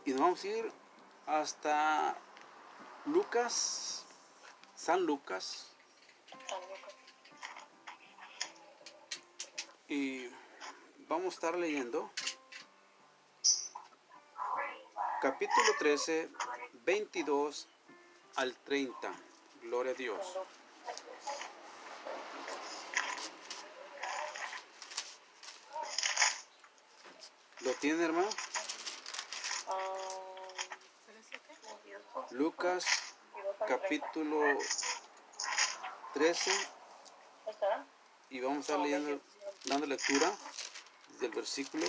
Y nos vamos a ir hasta Lucas, San Lucas. Y vamos a estar leyendo capítulo 13, 22 al 30. Gloria a Dios. ¿Lo tiene, hermano? Lucas capítulo 13. Y vamos a estar leyendo, dando lectura desde el versículo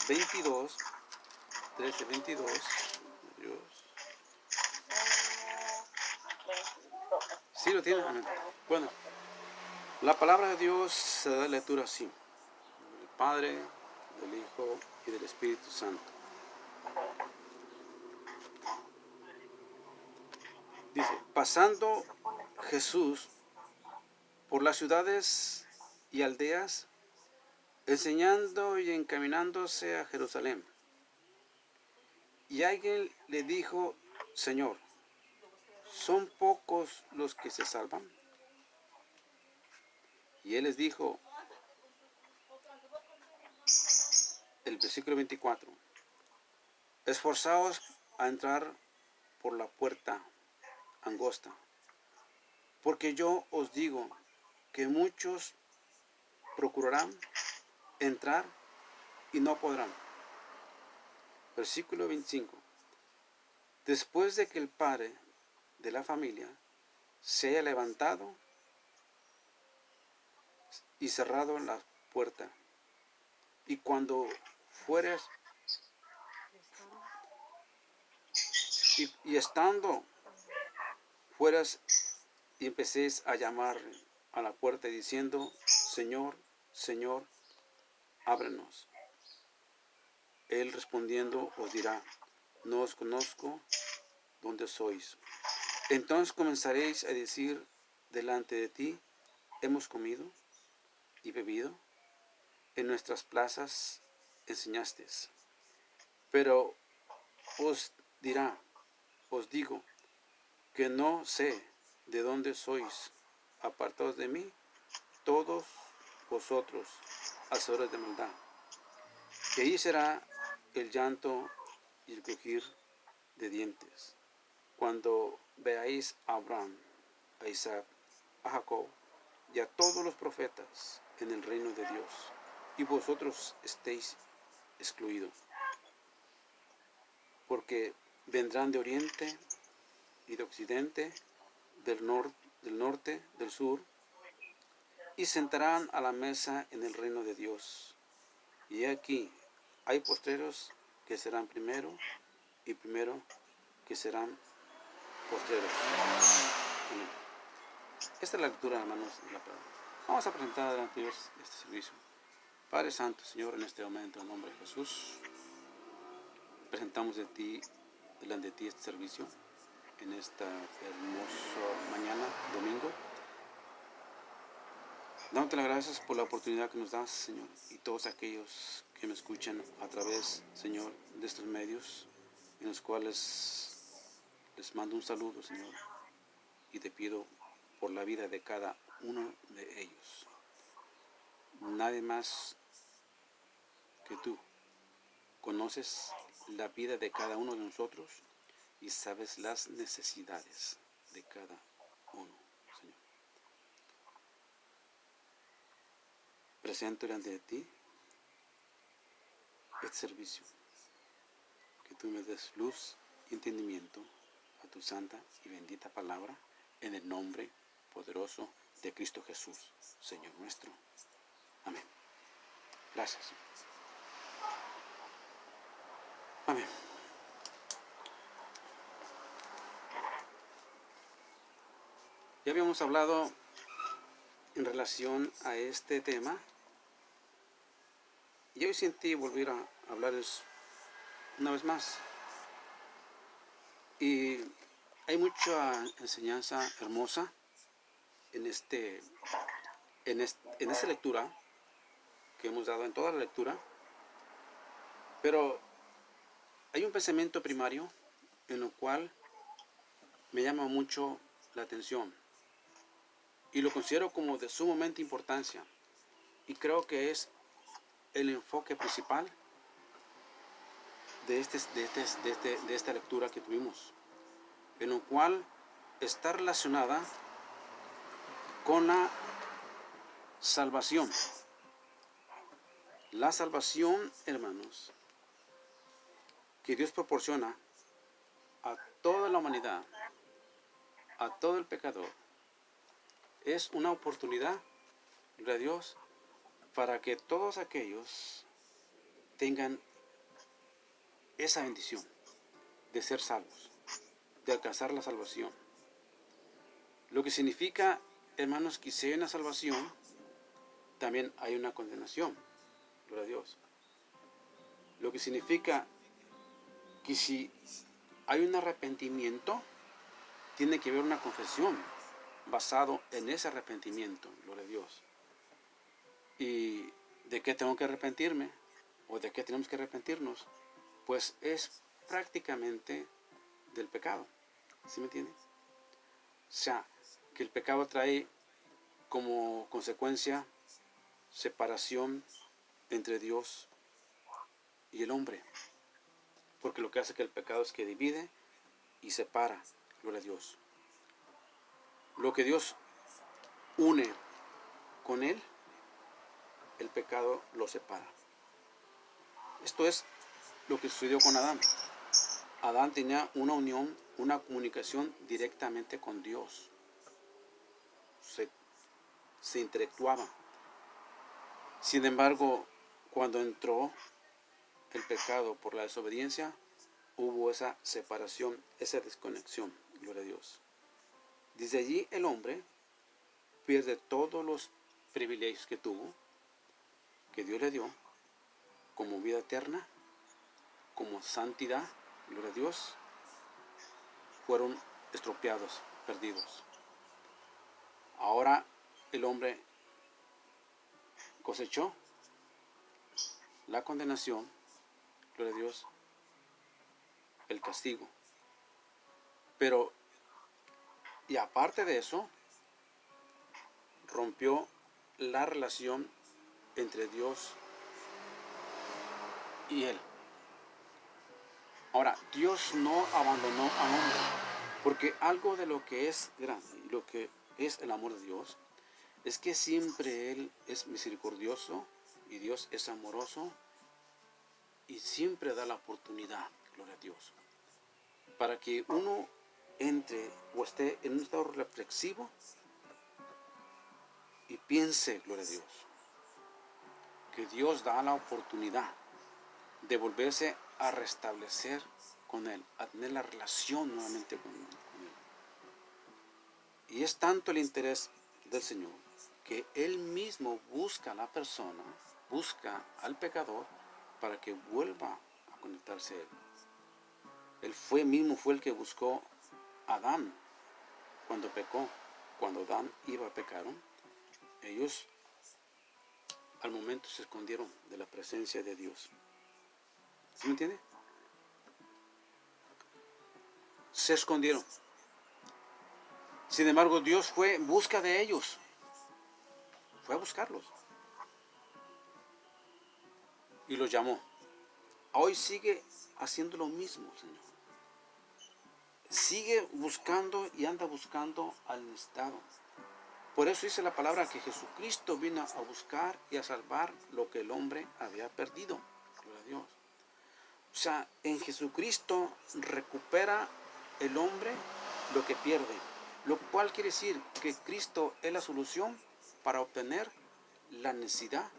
22, 13, 22. Dios. ¿Sí lo tiene? Amén. Bueno, la palabra de Dios se da lectura así: del Padre, del Hijo y del Espíritu Santo. Dice: pasando Jesús por las ciudades y aldeas, enseñando y encaminándose a Jerusalén. Y alguien le dijo: Señor, ¿son pocos los que se salvan? Y él les dijo, el versículo 24, esforzaos a entrar por la puerta angosta, porque yo os digo que muchos procurarán entrar y no podrán. Versículo 25, después de que el padre de la familia se haya levantado y cerrado la puerta, y cuando fueres y estando fueras y empecéis a llamar a la puerta diciendo, Señor, Señor, ábrenos. Él respondiendo os dirá, no os conozco, ¿dónde sois? Entonces comenzaréis a decir delante de ti, hemos comido y bebido, en nuestras plazas enseñaste. Pero os dirá, os digo, que no sé de dónde sois, apartados de mí, todos vosotros, hacedores de maldad. Y ahí será el llanto y el crujir de dientes, cuando veáis a Abraham, a Isaac, a Jacob y a todos los profetas en el reino de Dios, y vosotros estéis excluidos, porque vendrán de oriente y de occidente, del norte, del sur, y sentarán a la mesa en el reino de Dios. Y aquí hay postreros que serán primero, y primero que serán postreros. Amén. Esta es la lectura, hermanos, de la palabra. Vamos a presentar delante de Dios este servicio. Padre Santo, Señor, en este momento, en nombre de Jesús, presentamos delante de ti este servicio, en esta hermosa mañana, domingo. Dándote las gracias por la oportunidad que nos das, Señor, y todos aquellos que me escuchan a través, Señor, de estos medios, en los cuales les mando un saludo, Señor, y te pido por la vida de cada uno de ellos. Nadie más que tú conoces la vida de cada uno de nosotros y sabes las necesidades de cada uno, Señor. Presento delante de ti este servicio, que tú me des luz y entendimiento a tu santa y bendita palabra, en el nombre poderoso de Cristo Jesús, Señor nuestro. Amén. Gracias. Amén. Ya habíamos hablado en relación a este tema, y hoy sentí volver a hablarles una vez más. Y hay mucha enseñanza hermosa en esta lectura, que hemos dado en toda la lectura, pero hay un pensamiento primario en lo cual me llama mucho la atención y lo considero como de sumamente importancia, y creo que es el enfoque principal de esta lectura que tuvimos, en lo cual está relacionada con la salvación. La salvación, hermanos, que Dios proporciona a toda la humanidad, a todo el pecador, es una oportunidad, gloria a Dios, para que todos aquellos tengan esa bendición de ser salvos, de alcanzar la salvación. Lo que significa, hermanos, que si hay una salvación, también hay una condenación, gloria a Dios. Lo que significa que si hay un arrepentimiento, tiene que haber una confesión basado en ese arrepentimiento, gloria a Dios. ¿Y de qué tengo que arrepentirme? ¿O de qué tenemos que arrepentirnos? Pues es prácticamente del pecado. ¿Sí me entiendes? O sea, que el pecado trae como consecuencia separación entre Dios y el hombre. Porque lo que hace que el pecado es que divide y separa, gloria a Dios. Lo que Dios une con Él, el pecado lo separa. Esto es lo que sucedió con Adán. Adán tenía una unión, una comunicación directamente con Dios. Se interactuaba. Sin embargo, cuando entró el pecado por la desobediencia, hubo esa separación, esa desconexión, gloria a Dios. Desde allí el hombre pierde todos los privilegios que tuvo, que Dios le dio, como vida eterna, como santidad, gloria a Dios, fueron estropeados, perdidos. Ahora el hombre cosechó la condenación, gloria a Dios, el castigo. Pero, y aparte de eso, rompió la relación entre Dios y él. Ahora, Dios no abandonó al hombre, porque algo de lo que es grande, lo que es el amor de Dios, es que siempre Él es misericordioso y Dios es amoroso y siempre da la oportunidad, gloria a Dios, para que uno entre o esté en un estado reflexivo y piense, gloria a Dios, que Dios da la oportunidad de volverse a restablecer con Él, a tener la relación nuevamente con Él. Y es tanto el interés del Señor que Él mismo busca a la persona, busca al pecador para que vuelva a conectarse a Él. Él mismo fue el que buscó a Adán cuando pecó. Cuando Adán iba a pecar, ellos al momento se escondieron de la presencia de Dios. ¿Sí me entiende? Se escondieron. Sin embargo, Dios fue en busca de ellos. Fue a buscarlos. Y los llamó. Hoy sigue haciendo lo mismo, Señor. Sigue buscando y anda buscando al necesitado. Por eso dice la palabra que Jesucristo vino a buscar y a salvar lo que el hombre había perdido. Gloria a Dios. O sea, en Jesucristo recupera el hombre lo que pierde. Lo cual quiere decir que Cristo es la solución para obtener la necesidad.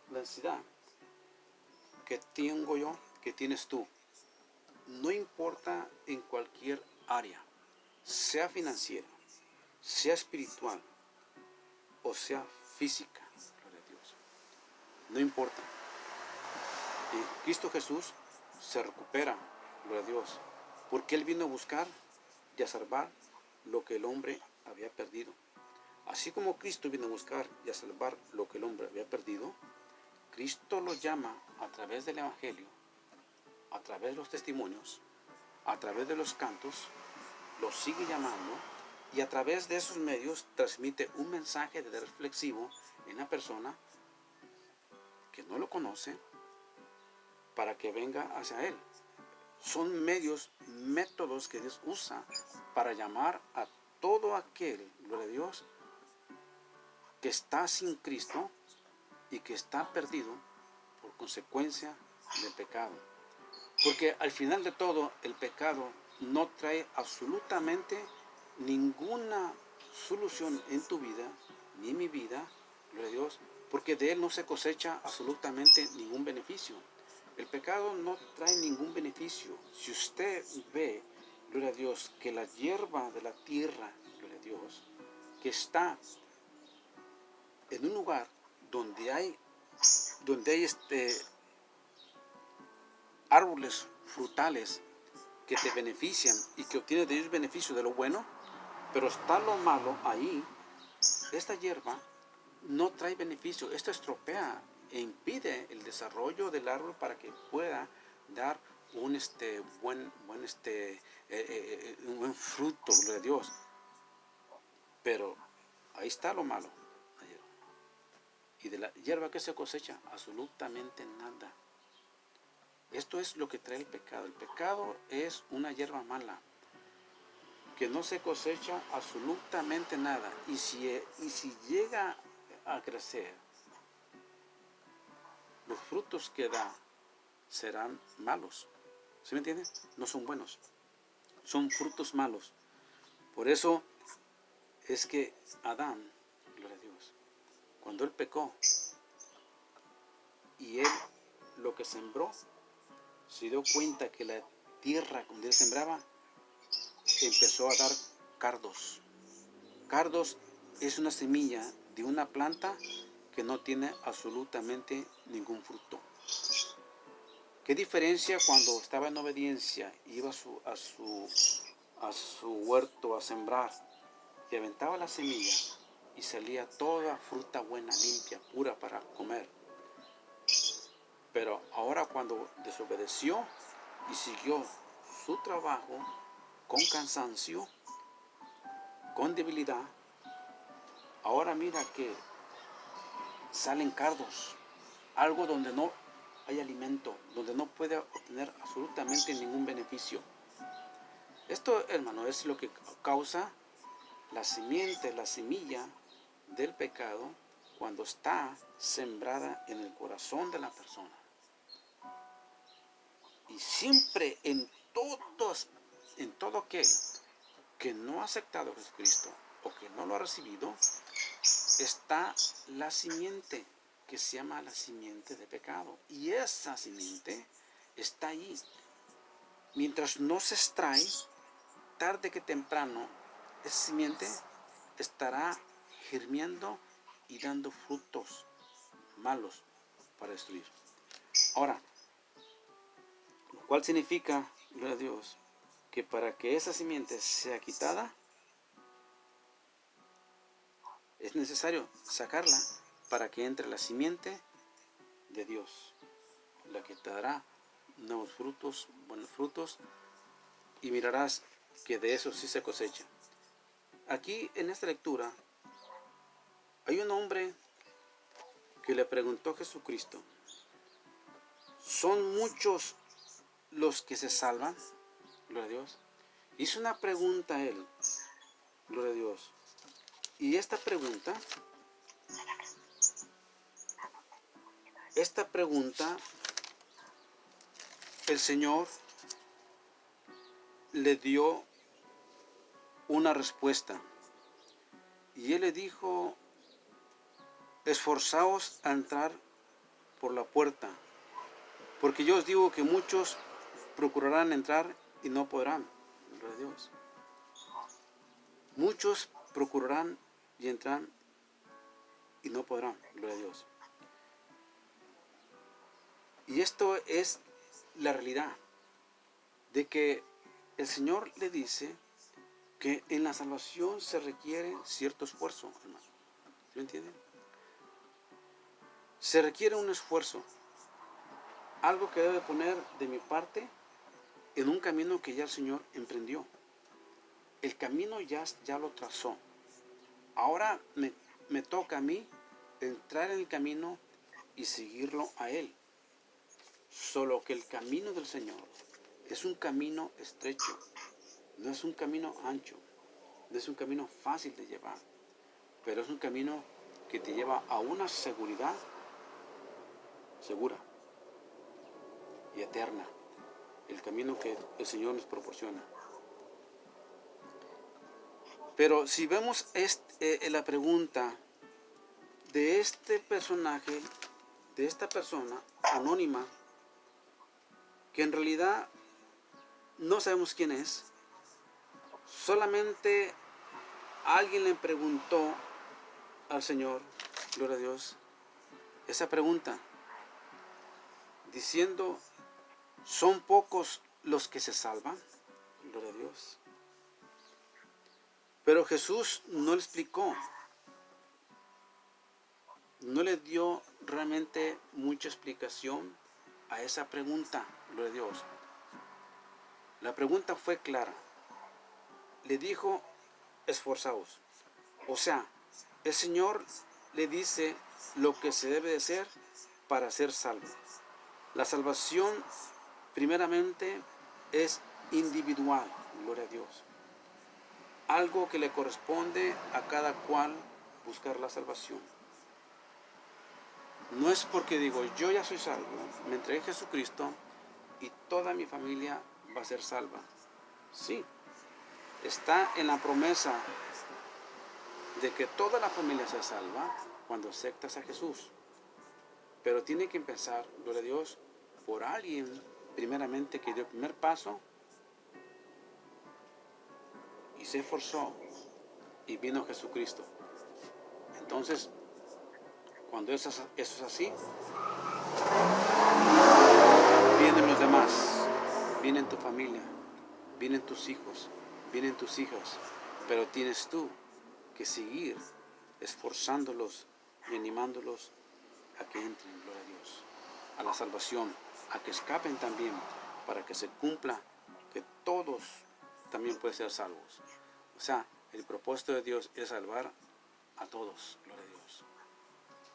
La necesidad que tengo yo, que tienes tú. No importa en cualquier área, sea financiera, sea espiritual o sea física, gloria a Dios. No importa. Y Cristo Jesús se recupera, gloria a Dios, porque Él vino a buscar y a salvar lo que el hombre había perdido. Así como Cristo vino a buscar y a salvar lo que el hombre había perdido, Cristo los llama a través del Evangelio, a través de los testimonios, a través de los cantos, los sigue llamando y a través de esos medios transmite un mensaje de reflexivo en la persona que no lo conoce para que venga hacia Él. Son medios, métodos que Dios usa para llamar a todo aquel, gloria a Dios, que está sin Cristo y que está perdido por consecuencia del pecado. Porque al final de todo, el pecado no trae absolutamente ninguna solución en tu vida, ni en mi vida, gloria a Dios, porque de él no se cosecha absolutamente ningún beneficio. El pecado no trae ningún beneficio. Si usted ve, gloria a Dios, que la hierba de la tierra, gloria a Dios, que está en un lugar donde hay árboles frutales que te benefician y que obtienes de ellos beneficio de lo bueno, pero está lo malo ahí, esta hierba no trae beneficio. Esto estropea e impide el desarrollo del árbol para que pueda dar un buen fruto, gloria a Dios. Pero ahí está lo malo. Y de la hierba que se cosecha, absolutamente nada. Esto es lo que trae el pecado. El pecado es una hierba mala, que no se cosecha absolutamente nada. Y si llega a crecer, los frutos que da serán malos. ¿Sí me entienden? No son buenos. Son frutos malos. Por eso es que Adán, gloria a Dios, cuando él pecó y él lo que sembró, se dio cuenta que la tierra donde él sembraba empezó a dar cardos. Cardos es una semilla de una planta que no tiene absolutamente ningún fruto. ¿Qué diferencia cuando estaba en obediencia, iba a su huerto a sembrar y aventaba la semilla y salía toda fruta buena, limpia, pura para comer? Pero ahora cuando desobedeció y siguió su trabajo con cansancio, con debilidad, ahora mira que salen cardos, algo donde no hay alimento, donde no puede obtener absolutamente ningún beneficio. Esto, hermano, es lo que causa la simiente, la semilla del pecado cuando está sembrada en el corazón de la persona. Y siempre en todo aquel que no ha aceptado a Jesucristo o que no lo ha recibido, está la simiente que se llama la simiente de pecado. Y esa simiente está ahí. Mientras no se extrae, tarde que temprano, esa simiente estará germinando y dando frutos malos para destruir. Ahora, ¿cuál significa, gloria a Dios, que para que esa simiente sea quitada, es necesario sacarla para que entre la simiente de Dios, la que te dará nuevos frutos, buenos frutos, y mirarás que de eso sí se cosecha. Aquí en esta lectura hay un hombre que le preguntó a Jesucristo: ¿son muchos los que se salvan? Gloria a Dios. Hizo una pregunta a él, gloria a Dios. Y esta pregunta, el Señor le dio una respuesta. Y él le dijo: esforzaos a entrar por la puerta, porque yo os digo que muchos procurarán entrar y no podrán. Gloria a Dios. Muchos procurarán y entrar y no podrán. Gloria a Dios. Y esto es la realidad de que el Señor le dice que en la salvación se requiere cierto esfuerzo, hermano. ¿Sí me entienden? Se requiere un esfuerzo, algo que debe poner de mi parte en un camino que ya el Señor emprendió. El camino ya lo trazó. Ahora me toca a mí entrar en el camino y seguirlo a Él. Solo que el camino del Señor es un camino estrecho, no es un camino ancho, no es un camino fácil de llevar, pero es un camino que te lleva a una seguridad segura y eterna, el camino que el Señor nos proporciona. Pero si vemos la pregunta de este personaje, de esta persona anónima, que en realidad no sabemos quién es, solamente alguien le preguntó al Señor, gloria a Dios, esa pregunta, diciendo, ¿son pocos los que se salvan? Gloria a Dios. Pero Jesús no le explicó, no le dio realmente mucha explicación a esa pregunta, gloria a Dios. La pregunta fue clara. Le dijo, esforzaos. O sea, el Señor le dice lo que se debe de hacer para ser salvo. La salvación, primeramente, es individual, gloria a Dios. Algo que le corresponde a cada cual buscar la salvación. No es porque digo, yo ya soy salvo, me entregué a Jesucristo y toda mi familia va a ser salva. Sí, está en la promesa de que toda la familia sea salva cuando aceptas a Jesús. Pero tiene que empezar, gloria a Dios, por alguien, primeramente, que dio el primer paso y se esforzó y vino Jesucristo. Entonces, cuando eso es así, vienen los demás, vienen tu familia, vienen tus hijos, vienen tus hijas, pero tienes tú que seguir esforzándolos y animándolos a que entren, gloria a Dios, a la salvación, a que escapen también, para que se cumpla que todos también pueden ser salvos. O sea, el propósito de Dios es salvar a todos, gloria a Dios.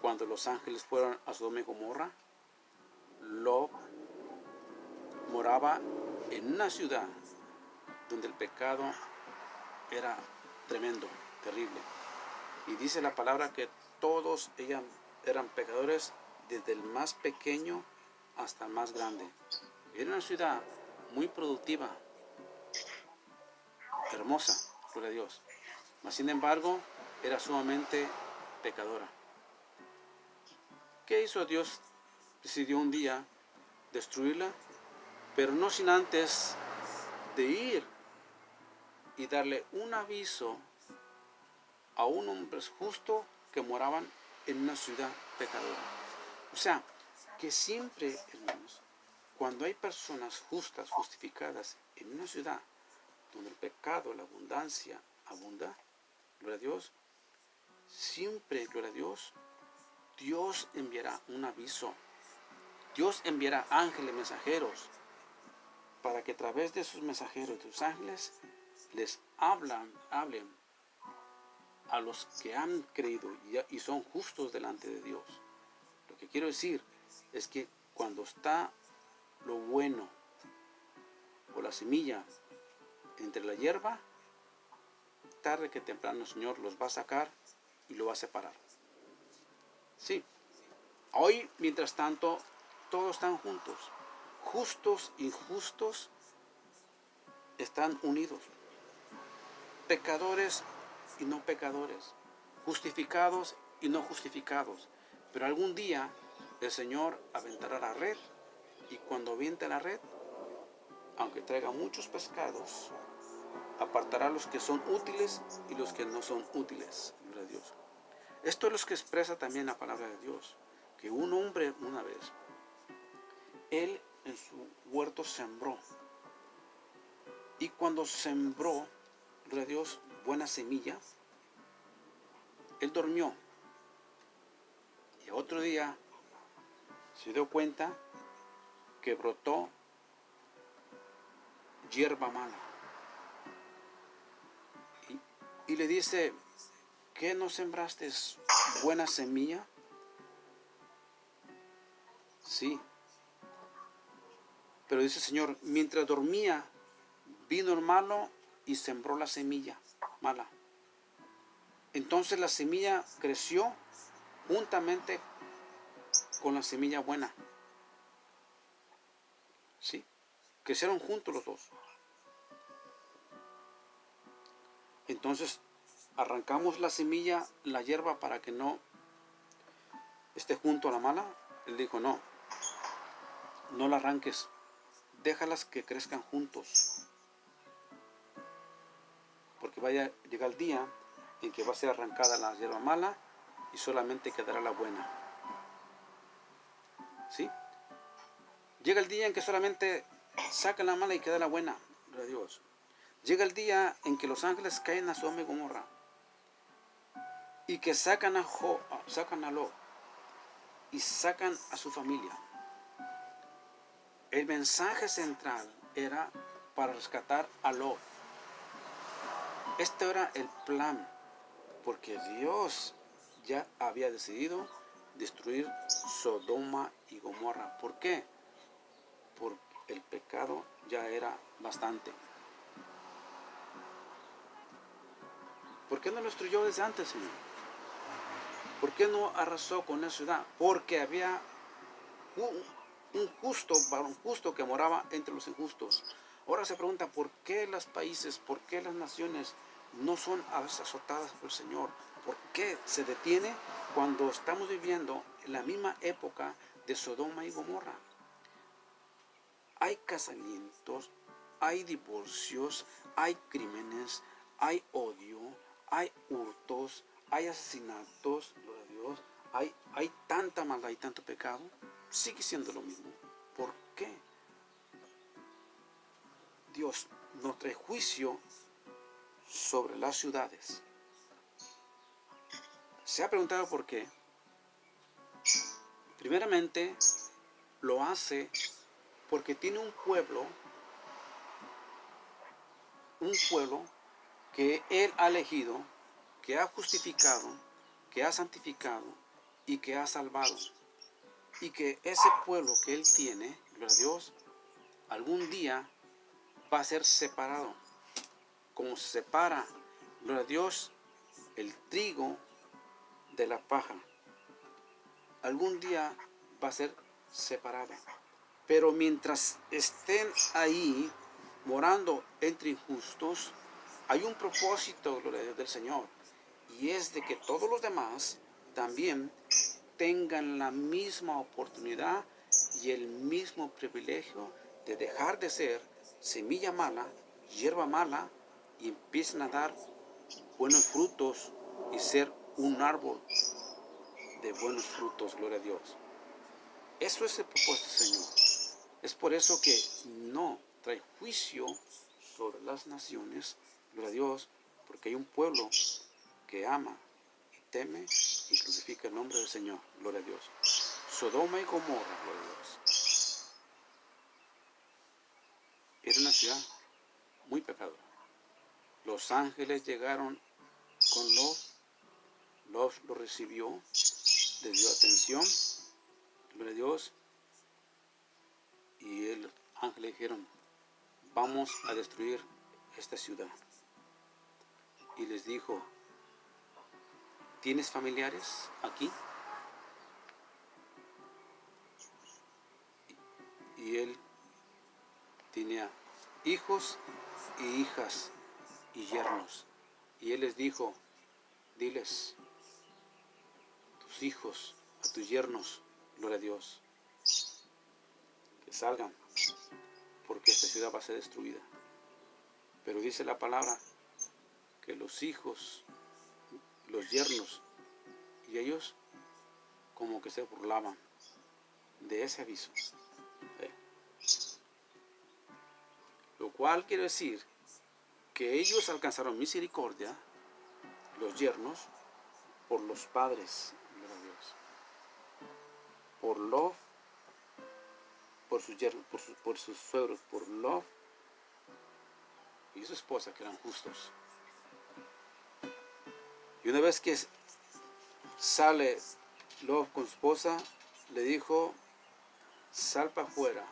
Cuando los ángeles fueron a Sodoma y Gomorra, Lot moraba en una ciudad donde el pecado era tremendo, terrible. Y dice la palabra que todos ellos eran pecadores, desde el más pequeño hasta el más grande. Era una ciudad muy productiva, hermosa, gloria a Dios. Mas sin embargo, era sumamente pecadora. ¿Qué hizo Dios? Decidió un día destruirla, pero no sin antes de ir y darle un aviso a un hombre justo que moraban en una ciudad pecadora. O sea, que siempre, hermanos, cuando hay personas justas, justificadas en una ciudad donde el pecado, la abundancia abunda, gloria a Dios, siempre, gloria a Dios, Dios enviará un aviso. Dios enviará ángeles mensajeros para que a través de sus mensajeros, de sus ángeles, les hablen a los que han creído y son justos delante de Dios. Lo que quiero decir es que cuando está lo bueno o la semilla entre la hierba, tarde que temprano el Señor los va a sacar y lo va a separar. Sí, hoy, mientras tanto, todos están juntos. Justos, injustos, están unidos. Pecadores y no pecadores. Justificados y no justificados. Pero algún día el Señor aventará la red, y cuando aviente la red, aunque traiga muchos pescados, apartará los que son útiles y los que no son útiles. Gloria a Dios. Esto es lo que expresa también la palabra de Dios, que un hombre una vez, él en su huerto sembró, y cuando sembró, gloria a Dios, buena semilla, él durmió, y otro día se dio cuenta que brotó hierba mala. Y le dice, ¿qué no sembraste buena semilla? Sí. Pero dice el Señor, mientras dormía, vino el malo y sembró la semilla mala. Entonces la semilla creció juntamente con la semilla buena. ¿Sí? Crecieron juntos los dos. Entonces arrancamos la semilla, la hierba, para que no esté junto a la mala. Él dijo, no, no la arranques, déjalas que crezcan juntos, porque vaya a llegar el día en que va a ser arrancada la hierba mala y solamente quedará la buena. ¿Sí? Llega el día en que solamente sacan la mala y queda la buena. Gloria a Dios. Llega el día en que los ángeles caen a Sodoma y Gomorra y que sacan a Lot y sacan a su familia. El mensaje central era para rescatar a Lot. Este era el plan, porque Dios ya había decidido destruir Sodoma y Gomorra. ¿Por qué? Porque el pecado ya era bastante. ¿Por qué no lo destruyó desde antes, Señor? ¿Por qué no arrasó con esa ciudad? Porque había un justo que moraba entre los injustos. Ahora se pregunta, ¿por qué los países, por qué las naciones no son a veces azotadas por el Señor? ¿Por qué se detiene cuando estamos viviendo en la misma época de Sodoma y Gomorra? Hay casamientos, hay divorcios, hay crímenes, hay odio, hay hurtos, hay asesinatos, gloria a Dios, hay tanta maldad y tanto pecado. Sigue siendo lo mismo. ¿Por qué? Dios no trae juicio sobre las ciudades. ¿Se ha preguntado por qué? Primeramente, lo hace porque tiene un pueblo que Él ha elegido, que ha justificado, que ha santificado y que ha salvado. Y que ese pueblo que Él tiene, gloria a Dios, algún día va a ser separado. Como se separa, gloria a Dios, el trigo de la paja. Algún día va a ser separado. Pero mientras estén ahí morando entre injustos, hay un propósito, gloria a Dios, del Señor. Y es de que todos los demás también tengan la misma oportunidad y el mismo privilegio de dejar de ser semilla mala, hierba mala, y empiecen a dar buenos frutos y ser un árbol de buenos frutos, gloria a Dios. Eso es el propósito del Señor. Es por eso que no trae juicio sobre las naciones, gloria a Dios, porque hay un pueblo que ama y teme y crucifica el nombre del Señor, gloria a Dios. Sodoma y Gomorra, gloria a Dios, era una ciudad muy pecadora. Los ángeles llegaron con Lot, Lot lo recibió, le dio atención, gloria a Dios, y el ángel le dijeron, vamos a destruir esta ciudad. Y les dijo, ¿tienes familiares aquí? Y él tenía hijos y hijas y yernos. Y él les dijo, diles, tus hijos, a tus yernos, gloria a Dios, que salgan, porque esta ciudad va a ser destruida. Pero dice la palabra que los hijos, los yernos y ellos como que se burlaban de ese aviso. Lo cual quiere decir que ellos alcanzaron misericordia, los yernos, por los padres, gloria a Dios, por Lot por sus yernos, por sus suegros, por Lot y su esposa, que eran justos. Y una vez que sale Lot con su esposa, le dijo: sal para afuera,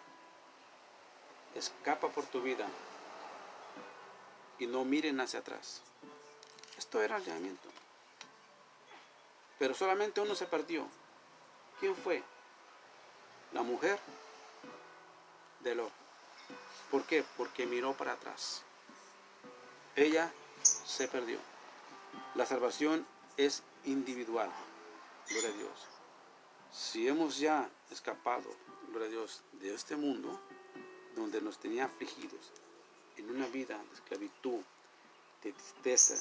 escapa por tu vida y no miren hacia atrás. Esto era el llamamiento. Pero solamente uno se perdió. ¿Quién fue? La mujer de Lot. ¿Por qué? Porque miró para atrás. Ella se perdió. La salvación es individual. Gloria a Dios. Si hemos ya escapado, gloria a Dios, de este mundo donde nos tenía afligidos en una vida de esclavitud, de tristeza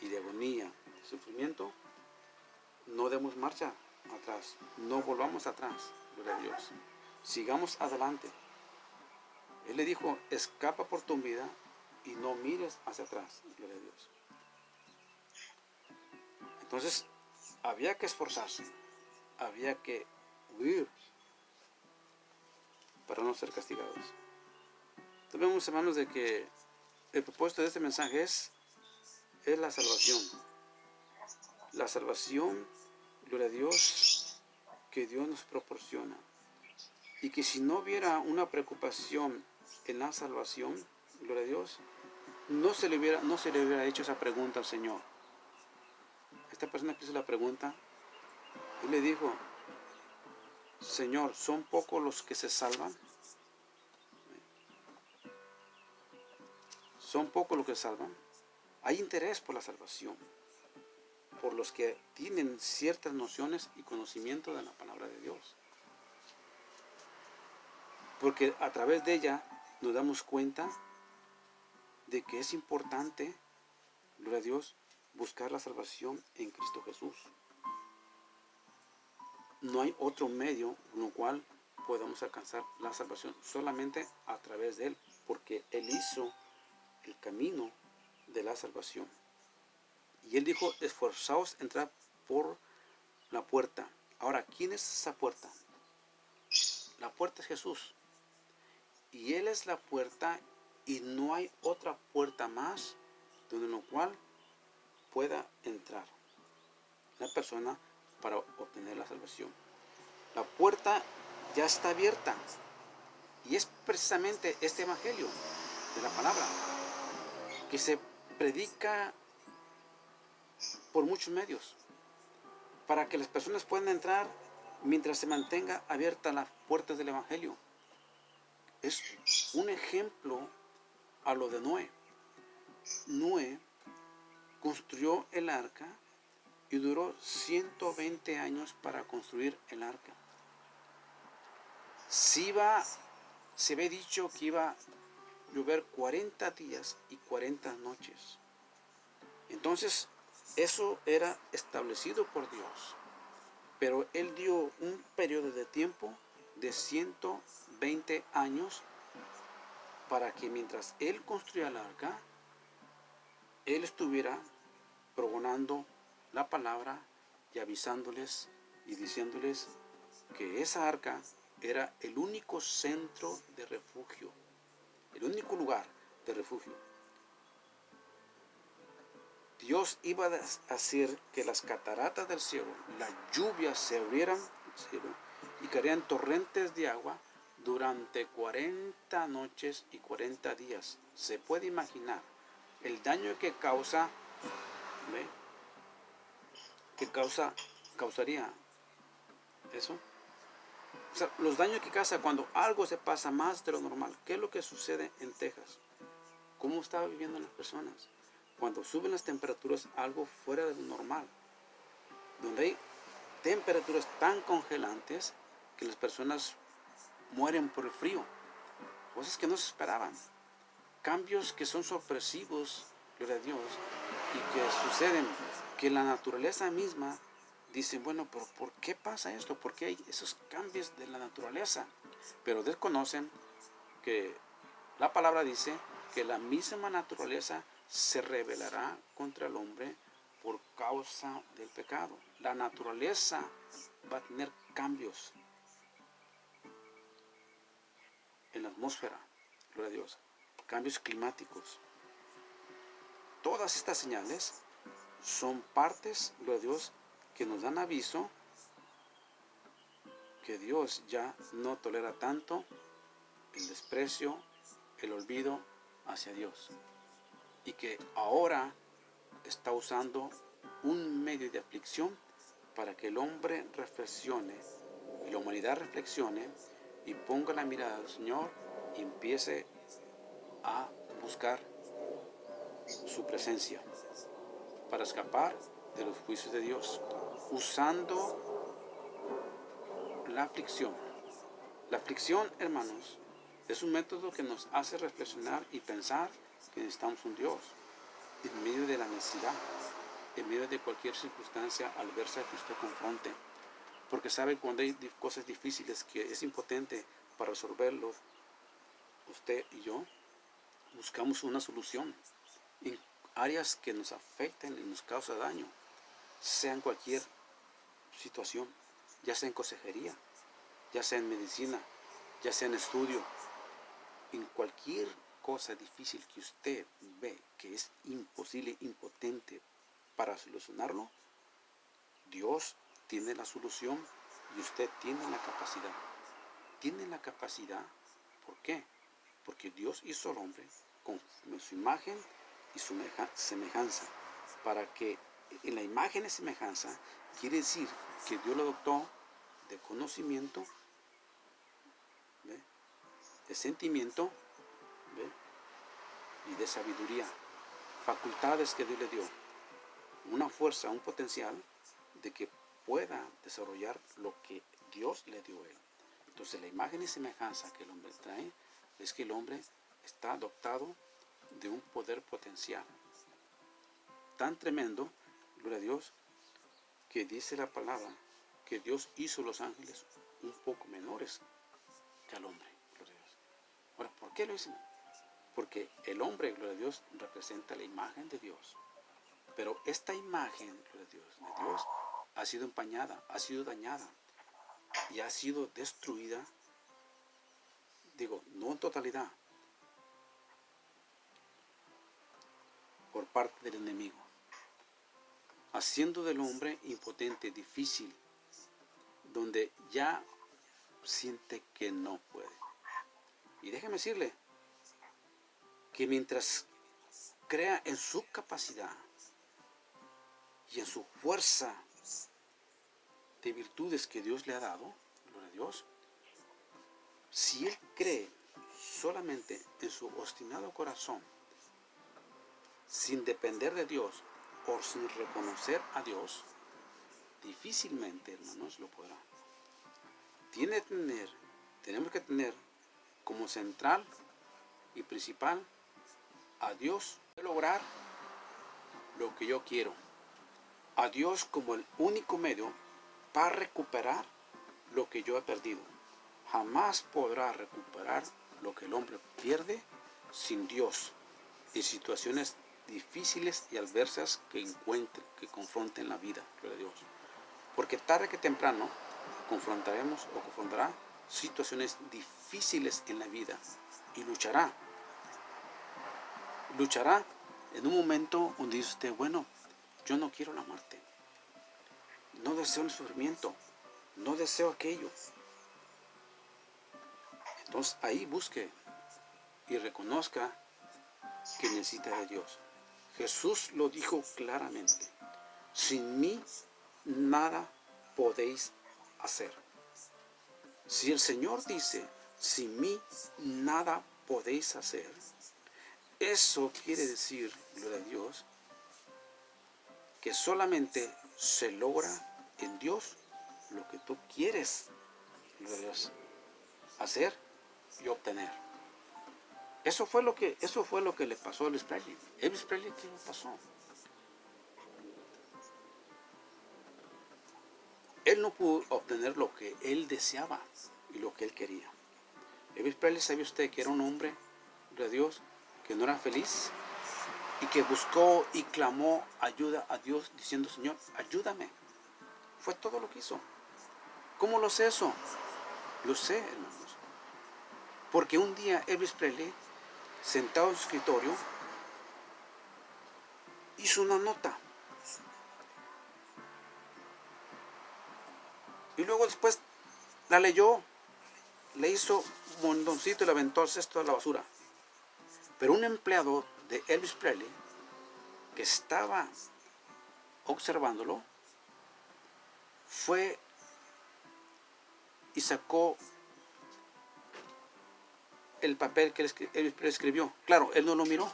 y de agonía, de sufrimiento, no demos marcha atrás, no volvamos atrás, gloria a Dios. Sigamos adelante. Él le dijo: escapa por tu vida y no mires hacia atrás, gloria a Dios. Entonces, había que esforzarse, había que huir para no ser castigados. Entonces vemos, hermanos, de que el propósito de este mensaje es la salvación. La salvación, gloria a Dios, que Dios nos proporciona. Y que si no hubiera una preocupación en la salvación, gloria a Dios, no se le hubiera hecho esa pregunta al Señor. Esta persona que hizo la pregunta, él le dijo: Señor, ¿son pocos los que se salvan? ¿Son pocos los que se salvan? Hay interés por la salvación, por los que tienen ciertas nociones y conocimiento de la palabra de Dios. Porque a través de ella nos damos cuenta de que es importante, gloria a Dios, buscar la salvación en Cristo Jesús. No hay otro medio con el cual podamos alcanzar la salvación, solamente a través de Él, porque Él hizo el camino de la salvación. Y Él dijo: esforzaos a entrar por la puerta. Ahora, ¿quién es esa puerta? La puerta es Jesús. Y Él es la puerta, y no hay otra puerta más donde la cual pueda entrar la persona para obtener la salvación. La puerta ya está abierta. Y es precisamente este evangelio de la palabra que se predica por muchos medios para que las personas puedan entrar mientras se mantenga abiertas las puertas del evangelio. Es un ejemplo a lo de Noé. Noé construyó el arca y duró 120 años para construir el arca. Se había dicho que iba a llover 40 días y 40 noches. Entonces, eso era establecido por Dios. Pero Él dio un periodo de tiempo de 120 años para que mientras Él construía el arca, Él estuviera pregonando la palabra y avisándoles y diciéndoles que esa arca era el único centro de refugio, el único lugar de refugio. Dios iba a hacer que las cataratas del cielo, las lluvias se abrieran del cielo y caerían torrentes de agua durante 40 noches y 40 días. Se puede imaginar el daño que causaría eso. O sea, los daños que causa cuando algo se pasa más de lo normal. ¿Qué es lo que sucede en Texas? ¿Cómo estaban viviendo las personas? Cuando suben las temperaturas algo fuera de lo normal, donde hay temperaturas tan congelantes que las personas mueren por el frío, cosas que no se esperaban, cambios que son sorpresivos, gloria a Dios, y que suceden, que la naturaleza misma dice: bueno, pero ¿por qué pasa esto? ¿Por qué hay esos cambios de la naturaleza? Pero desconocen que la palabra dice que la misma naturaleza se rebelará contra el hombre por causa del pecado. La naturaleza va a tener cambios. en la atmósfera, gloria a Dios, cambios climáticos. Todas estas señales son partes, gloria a Dios, que nos dan aviso que Dios ya no tolera tanto el desprecio, el olvido hacia Dios, y que ahora está usando un medio de aflicción para que el hombre reflexione y la humanidad reflexione y ponga la mirada al Señor y empiece a buscar su presencia para escapar de los juicios de Dios, usando la aflicción. La aflicción, hermanos, es un método que nos hace reflexionar y pensar que necesitamos un Dios en medio de la necesidad, en medio de cualquier circunstancia adversa que usted confronte, porque sabe cuando hay cosas difíciles que es impotente para resolverlo, usted y yo buscamos una solución en áreas que nos afecten y nos causan daño, sea en cualquier situación, ya sea en consejería, ya sea en medicina, ya sea en estudio, en cualquier cosa difícil que usted ve que es imposible, impotente para solucionarlo, Dios tiene la solución y usted tiene la capacidad. Tiene la capacidad, ¿por qué? Porque Dios hizo al hombre con su imagen y su semejanza, para que en la imagen y semejanza quiere decir que Dios lo dotó de conocimiento, ¿ve?, de sentimiento, ¿ve?, y de sabiduría, facultades que Dios le dio, una fuerza, un potencial de que pueda desarrollar lo que Dios le dio a él. Entonces la imagen y semejanza que el hombre trae es que el hombre está dotado de un poder potencial tan tremendo, gloria a Dios, que dice la palabra que Dios hizo los ángeles un poco menores que al hombre, gloria a Dios. Ahora, ¿por qué lo hizo? Porque el hombre, gloria a Dios, representa la imagen de Dios. Pero esta imagen, gloria a Dios, ha sido empañada, ha sido dañada y ha sido destruida, digo, no en totalidad, por parte del enemigo, haciendo del hombre impotente, difícil, donde ya siente que no puede. Y déjeme decirle que mientras crea en su capacidad y en su fuerza de virtudes que Dios le ha dado, gloria a Dios, si él cree solamente en su obstinado corazón, sin depender de Dios o sin reconocer a Dios, difícilmente, hermanos, lo podrá. Tenemos que tener como central y principal a Dios, lograr lo que yo quiero, a Dios como el único medio para recuperar lo que yo he perdido. Jamás podrá recuperar lo que el hombre pierde sin Dios en situaciones difíciles y adversas que confronten la vida, gloria a Dios. Porque tarde que temprano confrontará situaciones difíciles en la vida y luchará en un momento donde dice usted, bueno, yo no quiero la muerte, no deseo el sufrimiento, no deseo aquello. Entonces ahí busque y reconozca que necesita de Dios. Jesús lo dijo claramente: sin mí nada podéis hacer. Si el Señor dice, sin mí nada podéis hacer, eso quiere decir, gloria a Dios, que solamente se logra en Dios lo que tú quieres, gloria a Dios, hacer y obtener. Eso fue lo que le pasó a Elvis Presley. Elvis Presley, ¿qué le pasó? Él no pudo obtener lo que él deseaba y lo que él quería. Elvis Presley, ¿sabe usted que era un hombre de Dios que no era feliz y que buscó y clamó ayuda a Dios diciendo, Señor, ayúdame? Fue todo lo que hizo. ¿Cómo lo sé eso? Lo sé, hermanos, Porque un día Elvis Presley, sentado en su escritorio, hizo una nota. Y luego después la leyó, le hizo un montoncito y la aventó al cesto de la basura. Pero un empleado de Elvis Presley, que estaba observándolo, fue y sacó el papel que Elvis Presley escribió. Claro, él no lo miró.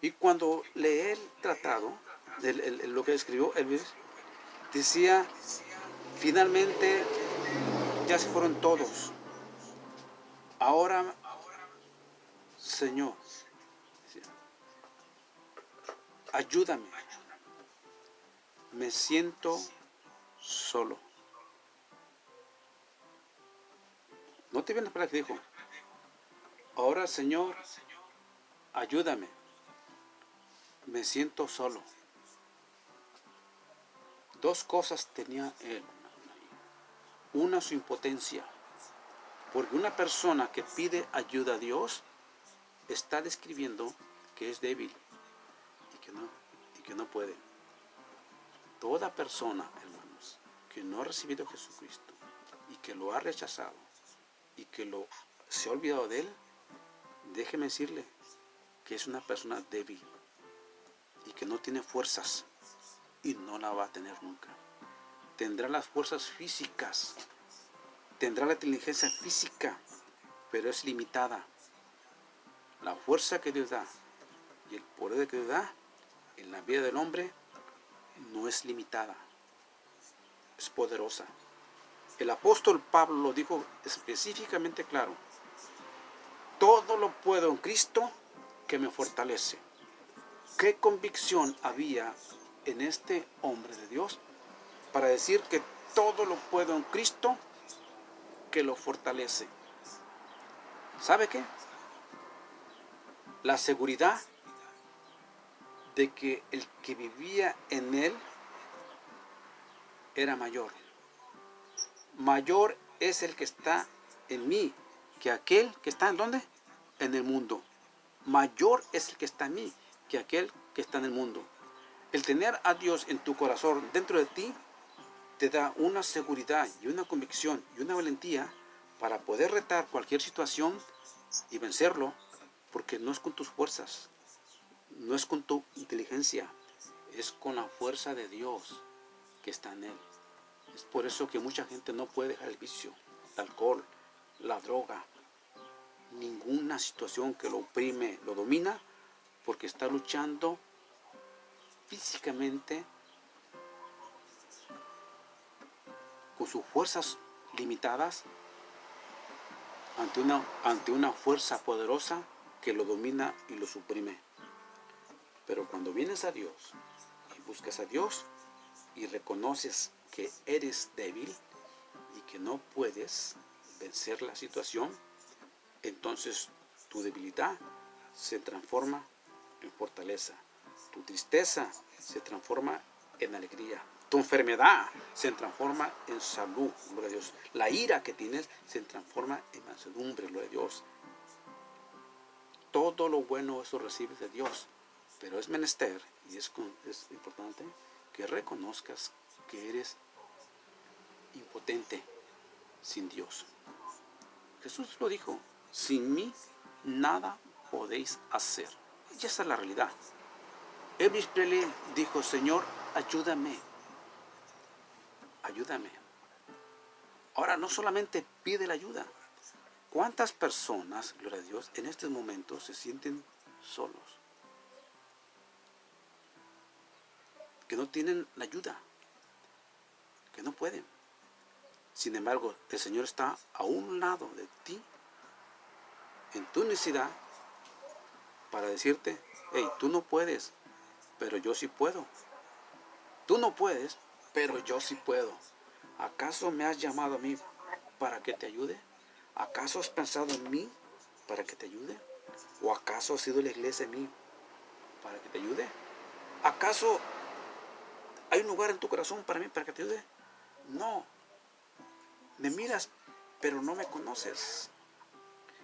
Y cuando lee el tratado, lo que escribió Elvis, decía, finalmente ya se fueron todos. Ahora, Señor, ayúdame. Me siento solo. No te vienes para que dijo, ahora, Señor, ayúdame. Me siento solo. Dos cosas tenía él. Una, su impotencia. Porque una persona que pide ayuda a Dios está describiendo que es débil y que no puede. Toda persona, hermanos, que no ha recibido a Jesucristo y que lo ha rechazado y que se ha olvidado de él, déjeme decirle que es una persona débil y que no tiene fuerzas y no la va a tener nunca. Tendrá las fuerzas físicas, tendrá la inteligencia física, pero es limitada. La fuerza que Dios da y el poder que Dios da en la vida del hombre no es limitada, es poderosa. El apóstol Pablo lo dijo específicamente claro. Todo lo puedo en Cristo que me fortalece. ¿Qué convicción había en este hombre de Dios para decir que todo lo puedo en Cristo que lo fortalece? ¿Sabe qué? La seguridad de que el que vivía en él era mayor. Mayor es el que está en mí que aquel que está en ¿dónde? En el mundo. Mayor es el que está en mí que aquel que está en el mundo. El tener a Dios en tu corazón, dentro de ti, te da una seguridad y una convicción y una valentía para poder retar cualquier situación y vencerlo, porque no es con tus fuerzas, no es con tu inteligencia, es con la fuerza de Dios que está en él. Es por eso que mucha gente no puede dejar el vicio, el alcohol, la droga, ninguna situación que lo oprime, lo domina, porque está luchando físicamente con sus fuerzas limitadas ante una fuerza poderosa que lo domina y lo suprime. Pero cuando vienes a Dios y buscas a Dios y reconoces que eres débil y que no puedes vencer la situación, entonces tu debilidad se transforma en fortaleza. Tu tristeza se transforma en alegría. Tu enfermedad se transforma en salud, gloria a Dios. La ira que tienes se transforma en mansedumbre, gloria a Dios. Todo lo bueno eso recibes de Dios, pero es menester y es importante que reconozcas que eres impotente sin Dios. Jesús lo dijo, sin mí nada podéis hacer. Y esa es la realidad. Elvis Presley dijo, Señor, ayúdame, ayúdame. Ahora no solamente pide la ayuda. ¿Cuántas personas, gloria a Dios, en estos momentos se sienten solos? Que no tienen la ayuda, que no pueden. Sin embargo, el Señor está a un lado de ti, en tu necesidad, para decirte, hey, tú no puedes, pero yo sí puedo. Tú no puedes, pero yo sí puedo. ¿Acaso me has llamado a mí para que te ayude? ¿Acaso has pensado en mí para que te ayude? ¿O acaso has sido la iglesia en mí para que te ayude? ¿Acaso hay un lugar en tu corazón para mí para que te ayude? No. Me miras, pero no me conoces.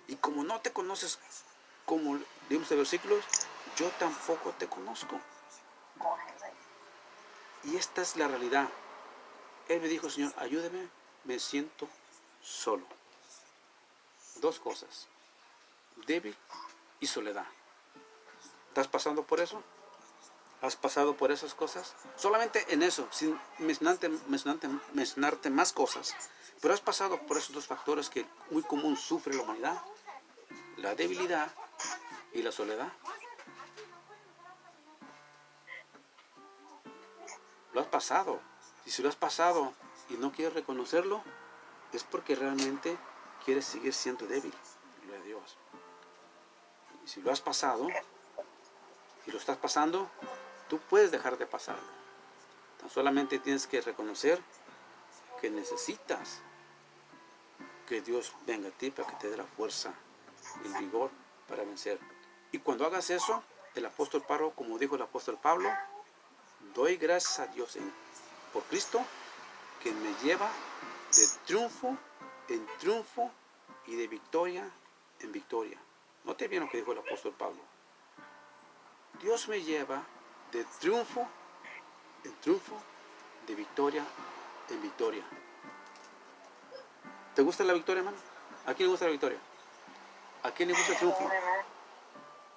Y como no te conoces, como leímos el versículo, yo tampoco te conozco. Y esta es la realidad. Él me dijo, Señor, ayúdame, me siento solo. Dos cosas, débil y soledad. ¿Estás pasando por eso? ¿Has pasado por esas cosas? Solamente en eso, sin mencionarte más cosas. Pero has pasado por esos dos factores que muy común sufre la humanidad. La debilidad y la soledad. Lo has pasado. Y si lo has pasado y no quieres reconocerlo, es porque realmente quieres seguir siendo débil. Gloria a Dios. Y si lo has pasado y lo estás pasando, tú puedes dejar de pasarlo. Tan solamente tienes que reconocer que necesitas que Dios venga a ti para que te dé la fuerza y el vigor para vencer. Y cuando hagas eso, el apóstol Pablo, como dijo el apóstol Pablo, doy gracias a Dios por Cristo, que me lleva de triunfo en triunfo y de victoria en victoria. Note bien lo que dijo el apóstol Pablo. Dios me lleva de triunfo en triunfo, de victoria en victoria. ¿Te gusta la victoria, hermano? ¿A quién le gusta la victoria? ¿A quién le gusta el triunfo?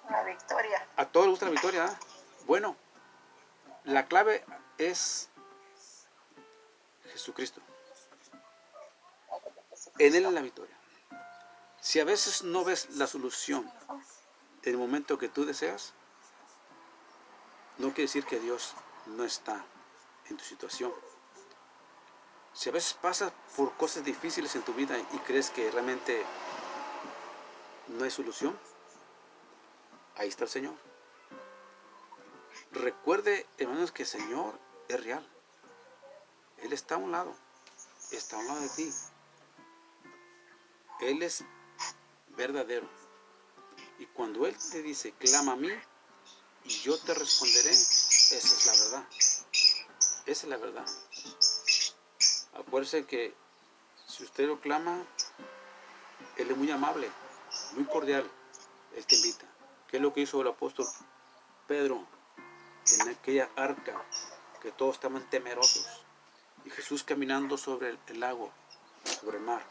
La victoria. A todos les gusta la victoria, ¿eh? Bueno, la clave es Jesucristo. En Él es la victoria. Si a veces no ves la solución en el momento que tú deseas, no quiere decir que Dios no está en tu situación. Si a veces pasas por cosas difíciles en tu vida y crees que realmente no hay solución, ahí está el Señor. Recuerde, hermanos, que el Señor es real. Él está a un lado. Está a un lado de ti. Él es verdadero. Y cuando Él te dice, clama a mí y yo te responderé, esa es la verdad. Esa es la verdad. Acuérdense que si usted lo clama, Él es muy amable, muy cordial. Él te invita. ¿Qué es lo que hizo el apóstol Pedro en aquella arca que todos estaban temerosos? Y Jesús caminando sobre el lago, sobre el mar.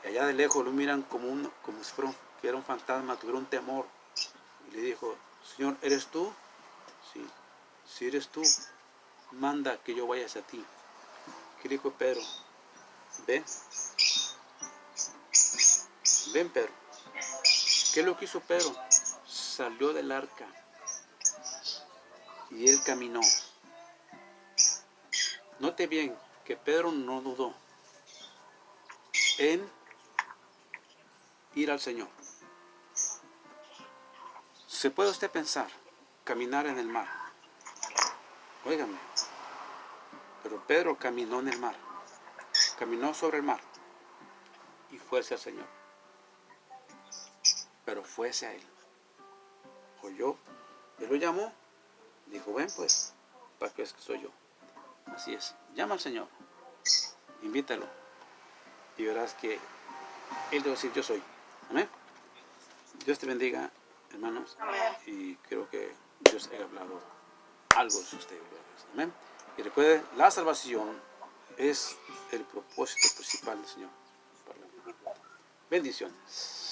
Y allá de lejos lo miran como si fuera un fantasma, tuviera un temor. Y le dijo, Señor, ¿eres tú? Sí. Si eres tú, manda que yo vaya hacia ti. ¿Qué dijo Pedro? Ven. Ven, Pedro. ¿Qué es lo que hizo Pedro? Salió del arca y él caminó. Note bien que Pedro no dudó en ir al Señor. ¿Se puede usted pensar caminar en el mar? Óigame, pero Pedro caminó en el mar, caminó sobre el mar y fue hacia el Señor. Pero fue hacia Él. Oyó, Él lo llamó, dijo, ven pues, para que veas que soy yo. Así es, llama al Señor, invítalo y verás que Él te va a decir, yo soy. Amén. Dios te bendiga, hermanos, y creo que Dios haya hablado algo de ustedes. Amén. Y recuerde, la salvación es el propósito principal del Señor. Bendiciones.